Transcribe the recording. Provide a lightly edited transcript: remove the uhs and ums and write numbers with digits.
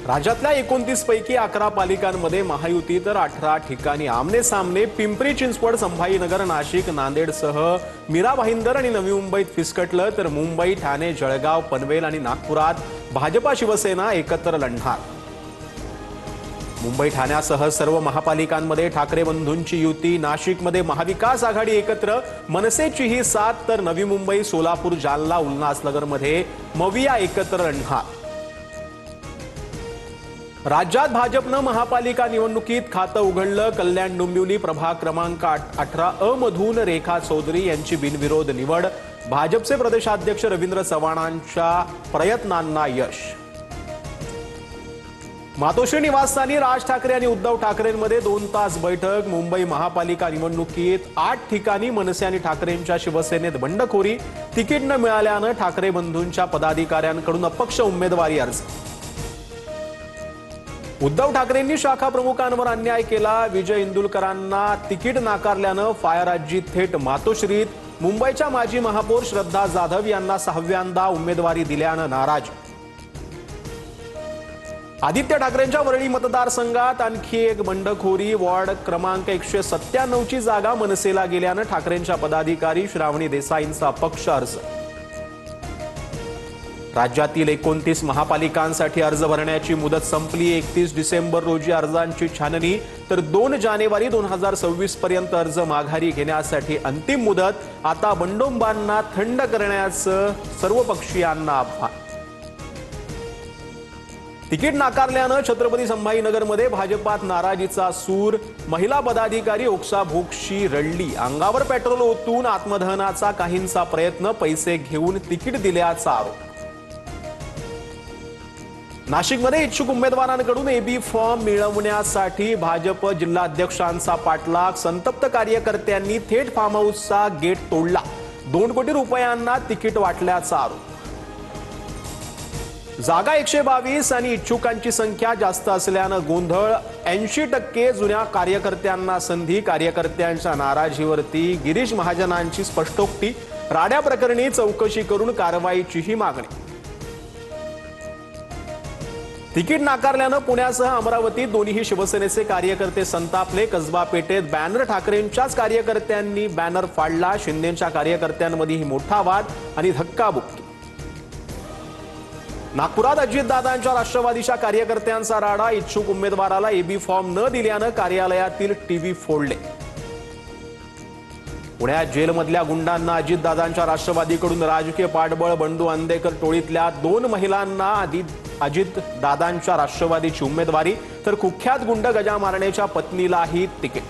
राज्यातल्या 29 पैकी 11 पालिकांमध्ये महायुती तर 18 ठिकाणी आमने सामने पिंपरी चिंचवड, संभाजीनगर, नाशिक, नांदेडसह मीरा भाईंदर आणि नवी मुंबईत फिसकटलं तर मुंबई, ठाणे, जळगाव, पनवेल आणि नागपुरात भाजपा शिवसेना एकत्र लढणार। मुंबई, ठाण्यासह सर्व महापालिकांमध्ये ठाकरे बंधूंची युती, नाशिकमध्ये महाविकास आघाडी एकत्र, मनसेचीही साथ, तर नवी मुंबई, सोलापूर, जालना, उल्हासनगरमध्ये मविया एकत्र लढणार। राज्यात भाजपनं महापालिका निवडणुकीत खातं उघडलं। कल्याण डोंबिवली प्रभाग क्रमांक 18 मधून रेखा चौधरी यांची बिनविरोध निवड। भाजपचे प्रदेशाध्यक्ष रवींद्र चव्हाणांच्या प्रयत्नांना यश। मातोश्री निवासस्थानी राज ठाकरे आणि उद्धव ठाकरेंमध्ये 2 तास बैठक। मुंबई महापालिका निवडणुकीत 8 ठिकाणी मनसे आणि ठाकरेंच्या शिवसेनेत बंडखोरी। तिकीट न मिळाल्यानं ठाकरे बंधूंच्या पदाधिकाऱ्यांकडून अपक्ष उमेदवारी अर्ज। उद्धव ठाकरेंनी शाखा प्रमुखांवर अन्याय केला। विजय इंदुलकरांना तिकीट नाकारल्यानं फायरआजी थेट मातोश्रीत। मुंबईच्या माजी महापौर श्रद्धा जाधव यांना 6व्यांदा उमेदवारी दिल्यानं नाराज। आदित्य ठाकरेंच्या वरळी मतदारसंघात आणखी एक बंडखोरी। वॉर्ड क्रमांक 197 ची जागा मनसेला गेल्यानं ठाकरेंच्या पदाधिकारी श्रावणी देसाईंचा अपक्ष अर्ज। राज्यातील 29 महापालिकांसाठी अर्ज भरण्याची मुदत संपली। 31 डिसेंबर रोजी अर्जांची छाननी, तर 2 जानेवारी 2026 पर्यंत अर्ज माघारी घेण्यासाठी अंतिम मुदत। आता बंडोबांना थंड करण्याचं सर्वपक्षीयांना आव्हान। तिकीट नाकारल्यानं छत्रपती संभाजीनगरमध्ये भाजपात नाराजीचा सूर। महिला पदाधिकारी ओक्साबोक्शी रडली। अंगावर पेट्रोल ओतून आत्मदहनाचा काहींचा प्रयत्न, पैसे घेऊन तिकीट दिल्याचा आरोप। नाशिकमध्ये इच्छुक उमेदवारांकडून एबी फॉर्म मिळवण्यासाठी भाजप जिल्हाध्यक्षांचा पाठलाग। संतप्त कार्यकर्त्यांनी थेट फार्म हाऊसचा गेट तोडला। 2 कोटी रुपयांना तिकीट वाटल्याचा आरोप। जागा 122 आणि इच्छुकांची संख्या जास्त असल्यानं गोंधळ। 80% जुन्या कार्यकर्त्यांना संधी। कार्यकर्त्यांच्या नाराजीवरती गिरीश महाजनांची स्पष्टोक्ती। राड्या प्रकरणी चौकशी करून कारवाईचीही मागणी। तिकीट नाकारल्यानं पुण्यासह अमरावतीत दोन्ही शिवसेनेचे कार्यकर्ते संतापले। कसबा पेठेत बॅनर ठाकरेंच्याच कार्यकर्त्यांनी बॅनर फाडला। शिंदेच्या कार्यकर्त्यांमध्येही मोठा वाद आणि धक्काबुक्की। नागपुरात अजितदादांच्या राष्ट्रवादीच्या कार्यकर्त्यांचा राडा। इच्छुक उमेदवाराला एबी फॉर्म न दिल्यानं कार्यालयातील टीव्ही फोडले। पुण्यात जेलमधल्या गुंडांना अजितदादांच्या राष्ट्रवादीकडून राजकीय पाठबळ। बंडू अंदेकर टोळीतल्या 2 महिलांना अजितदादांच्या राष्ट्रवादीची उमेदवारी, तर कुख्यात गुंड गजा मारण्याच्या पत्नीलाही तिकीट।